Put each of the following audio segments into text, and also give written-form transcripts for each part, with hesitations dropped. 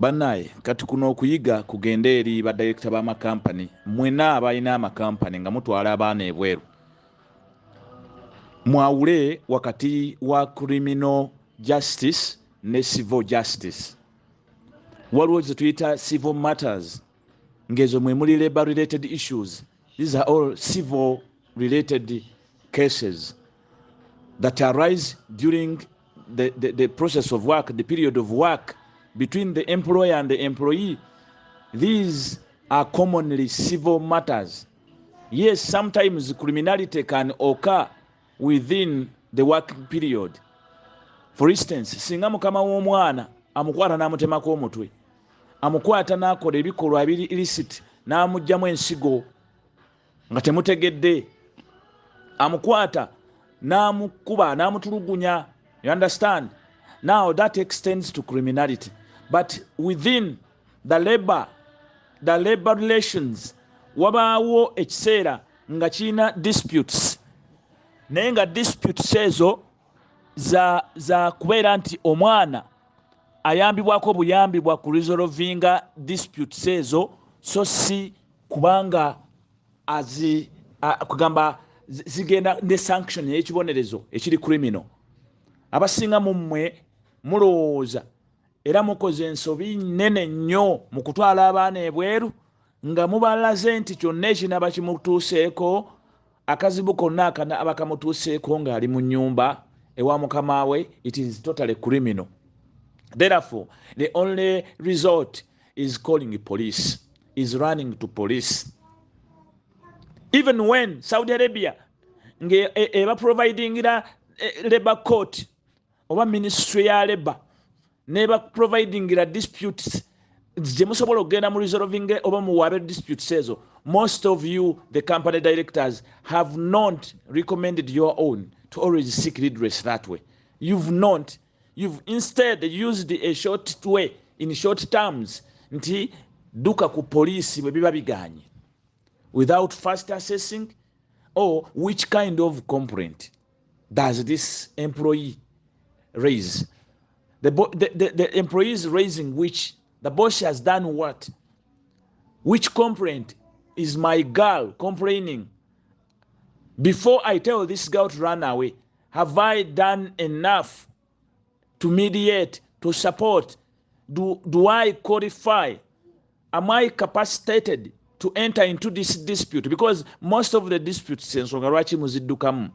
Banaye kati kuno okuyiga kugenda eri ba director ba makampani mwena abalina amakampani nga mutwala abaana ebweru mwawule wakati wa criminal justice ne civil justice. Waliwo ze tuyita civil matters ngezo mwe muli labor related issues. These are all civil related cases that arise during the process of work, the period of work between the employer and the employee. These are commonly civil matters. Yes, sometimes criminality can occur within the working period. For instance, singa mukama w'omwana amukwata n'amutemako omutwe, amukwata n'akola ebikolwa ebiri illicit n'amugyamu ensigo nga temutegedde, amukwata n'amukuba n'amutulugunya, you understand? Now that extends to criminality. But within the labor relations, wabaawo ekiseera nga kirina disputes, naye nga disputes ezo za kubeera nti omwana ayambibwako buyambi bwa ku resolvinga disputes ezo, so si kubanga kugamba zigenda ne sanction y'ekibonerezo ekiri criminal. Abasinga mu mmwe mulowooza era mukoze ensobi nnene nnyo mu kutwala abaana ebweru nga mubalaze nti kyonna ekinaba kimutuuseeko, akazibu konna abakamutuuseeko ng'ali mu nnyumba ewa mukama we, it is totally criminal. Therefore, the only resort is calling police, is running to police. Even when Saudi Arabia eba providing labor court oba ministry ya labor neba providing disputes gye musobola okugenda mu resolving oba muwabe disputes ezo, most of you, the company directors, have not recommended your own to always seek redress that way. You've instead used a short way, in short terms, nti duka ku police bwe biba biganye, without first assessing which kind of complaint does this employee raise. The employee is raising which the boss has done what? Which complaint is my girl complaining? Before I tell this girl to run away, have I done enough to mediate, to support? Do I qualify? Am I capacitated to enter into this dispute? Because most of the disputes ensonga lwaki muziddukamu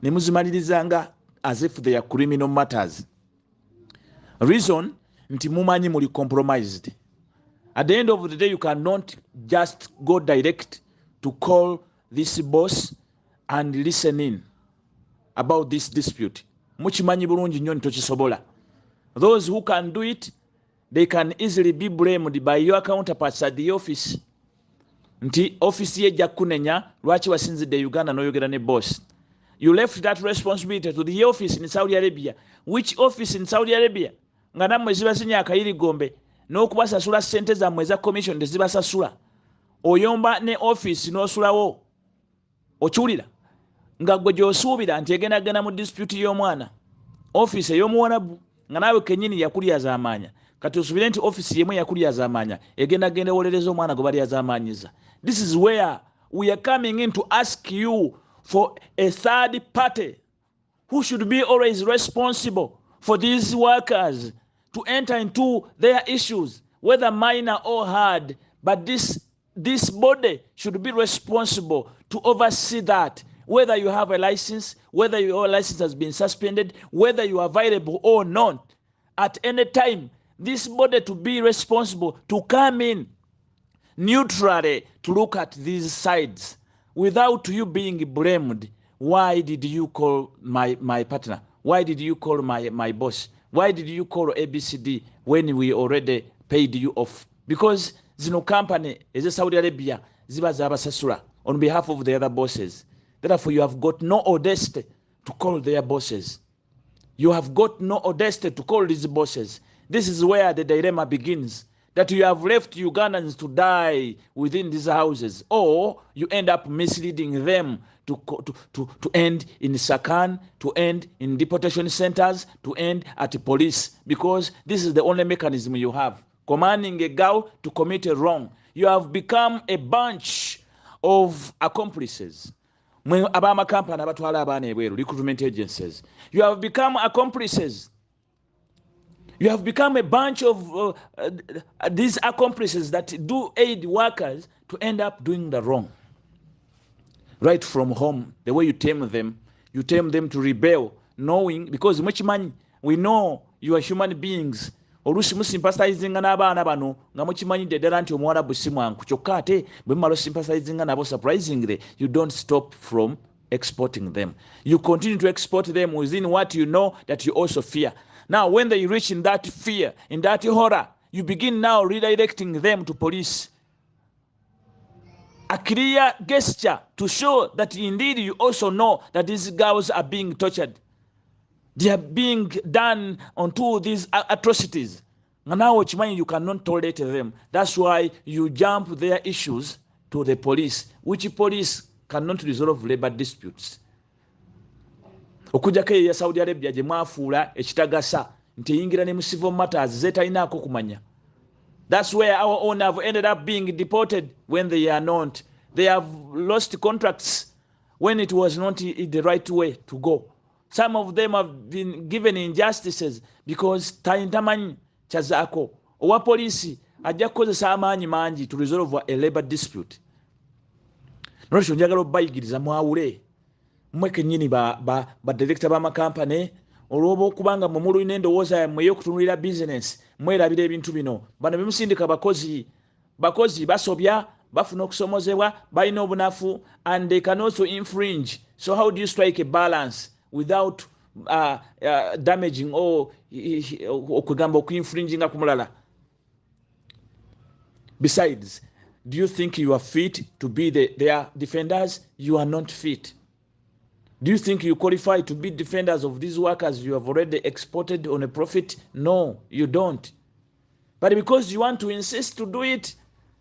ne muzimaliriza as if they are criminal matters. Reason nti mumanyi muli compromised. At the end of the day, you cannot just go direct to call this boss and listen in about this dispute. Muchimanyi bulungi nnyo ntokisobola. Those who can do it, they can easily be blamed by your counterparts at the office. Nti office ye jakunenya lwaki wasinzidde Uganda n'oyogera ne boss. You left that responsibility to the office in Saudi Arabia. Which office in Saudi Arabia? Nga nammwe zibasinya akayiri gombe n'okubasasula ssente zammwe eza commission tezibasasula. Oyomba ne office n'osulawo. Okiwulira? Nga gwe gy'osuubira nti egenda mu dispute y'omwana. Office ey'omuwarabu nga naawe kennyini yakulyaza amaanya. Kati osuubire nti office yemu yakulyaza amaanya egenda ewolereza omwana gwe balyaza amaanyiza. This is where we are coming in to ask you for a third party who should be always responsible for these workers to enter into their issues, whether minor or hard. But this body should be responsible to oversee that, whether you have a license, whether your license has been suspended, whether you are available or not. At any time, this body to be responsible to come in neutrally to look at these sides without you being blamed. Why did you call my partner? Why did you call my boss? Why did you call ABCD when we already paid you off? Because zino company is Saudi Arabia ziba zabasasura on behalf of the other bosses. Therefore, you have got no audacity to call their bosses. You have got no audacity to call these bosses. This is where the dilemma begins. That you have left Ugandans to die within these houses, or you end up misleading them to end in Sakan, to end in deportation centers, to end at the police, because this is the only mechanism you have. commanding a girl to commit a wrong. You have become a bunch of accomplices. Recruitment agencies. You have become accomplices. You have become a bunch of these accomplices that do aid workers to end up doing the wrong. Right from home, the way you tame them to rebel, knowing, because much money, we know you are human beings. Olusi musympathizinga n'abaana bano nga mukimanyidde ddala nti omuwarabu si mwangu kyokka ate bwe mumala sympathizinga nabo, surprisingly you don't stop from exporting them. You continue to export them within what you know that you also fear. Now when they reach in that fear, in that horror, you begin now redirecting them to police. A clear gesture to show that indeed you also know that these girls are being tortured. They are being done onto these atrocities. And now you cannot tolerate them. That's why you jump their issues to the police, which police cannot resolve labor disputes. Okujjako ya Saudi Arabia gye mwafuula ekitagasa nti eyingira ne mu civil matters zetalinaako kumanya. That's where our own have ended up being deported when they are not. They have lost contracts when it was not the right way to go. Some of them have been given injustices because tamanyi chazaako. Owa police ajja kukozesa amaanyi mangi to resolve a labor dispute. Nolwekyo njagala obayigiriza mwawule mmwe kennyini ba director b'amakampani olw'oba okubanga mwe mulina endowooza yammwe ey'okutunulira business mwerabira ebintu bino. Bano bemusindika bakozi basobya, bafuna okusomozebwa, balina obunafu, and they can also infringe. So how do you strike a balance without damaging or okugamba okuinfringinga ku mulala? Besides, do you think you are fit to be their defenders? You are not fit. Do you think you qualify to be defenders of these workers you have already exported on a profit? No, you don't. But because you want to insist to do it,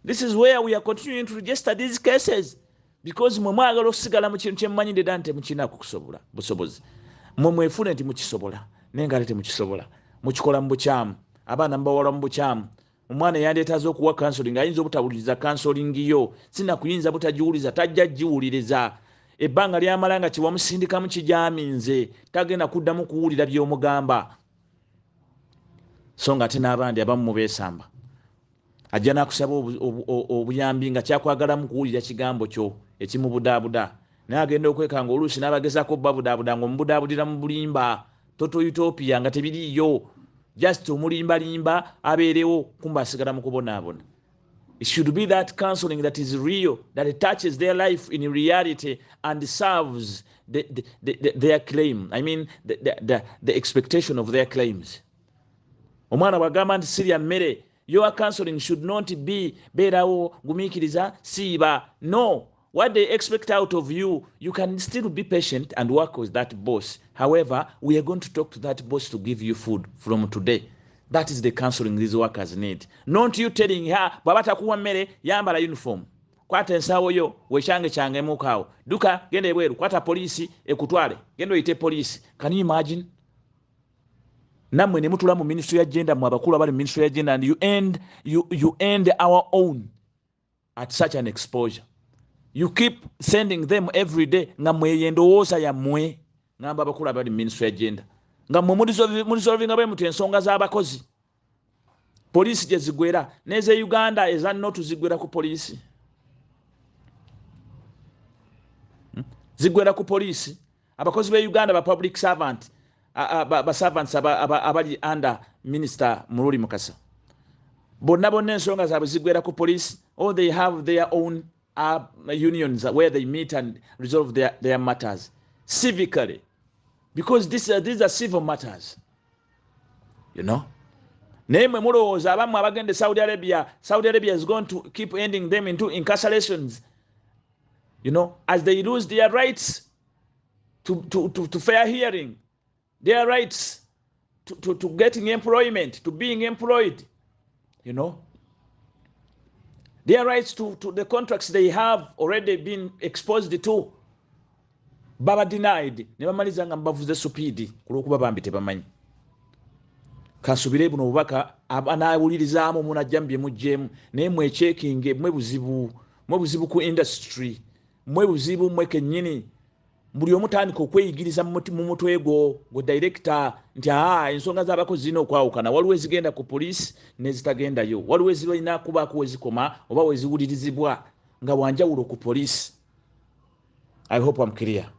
this is where we are continuing to register these cases. Because mwe mwagala okusigala mu kintu kye mmanyidde ddala nti mukinaako kusobola busobozi. Mwe mwefune nti mukisobola naye nga ate temukisobola. Mukikola mu bukyamu, abaana mubawala mu bukyamu. Omwana yandeetaze okuwa counseling, ayinza obutabuliriza counseling yo, sinakuyinza butagiwuliza, tajja giwuliriza. Ebbanga lyamala nga kiwamusindikamu kijaaminze, tagenda kuddamu kuwulira by'omugamba. So nga ate n'abandi abamu mubeesamba. Ajja n'akusaba obuyambi nga kyakwagalamu kuwulira kigambo kyo ekimubudaabuda. Naye agenda okwekanga oluusi n'abagezaako obbabudaabuda ng'omubudaabudira mu bulimba. Toto utopia nga tebiriyo. Just omulimbalimba abeerewo kumba asigala mu kubonaabona. It should be that counseling that is real, that touches their life in reality and serves their claim. I mean, the expectation of their claims. Omwana wagamba nti sirya mmere. Your counseling should not be beerawo gumiikiriza siiba. No. What they expect out of you, you can still be patient and work with that boss. However, we are going to talk to that boss to give you food from today. That is the counseling these workers need. Not you telling her, babata kuwa mmere, yambala uniform. Kwata ensawo yo, wechange change mukao. Duka, gende ebweru, kwata polisi, ekutwale. Gendo ite polisi. Can you imagine? Namwe ne mutula mu ministry ya gender, mwabakulu abali ministry ya gender, and you end our own at such an exposure. You keep sending them every day. Nga mweyendowooza ya mwe. Ngamba abakulu abali ministry ya gender. Nga mulisolvinga bwe mutu ensonga z'abakozi. Polisi gye zigwera. Neze Uganda eza notu zigwera ku polisi. Zigwera ku polisi. Abakozi be Uganda ba public servant. Ba servants abali under Minister Muruli Mukasa. Bonna bonna ensonga zaabwe zigwera ku polisi. Or they have their own unions where they meet and resolve their matters civically. Because these are civil matters. You know? Name mulowooza abamu abagende Saudi Arabia is going to keep ending them into incarcerations. You know, as they lose their rights to fair hearing, their rights to getting employment, to being employed, you know, their rights to the contracts they have already been exposed to. Baba denied. Never maliza nga mbavuze supidi kulwokuba bambi tebamanyi. Kasubire buno obubaka abanawulirizaamu munajjambye mujjemu naye mwechekinge mwe buzibu ku industry mwe buzibu mwe kennyini buli omutandika okweyigiriza mu mutwe gwo director nti ensonga z'abakozi zino okwawukana waliwo ezigenda ku poliisi n'ezitagendayo waliwo ezirina kubaako wezikoma oba weziwulirizibwa nga wanjawulo ku poliisi. I hope I'm clear.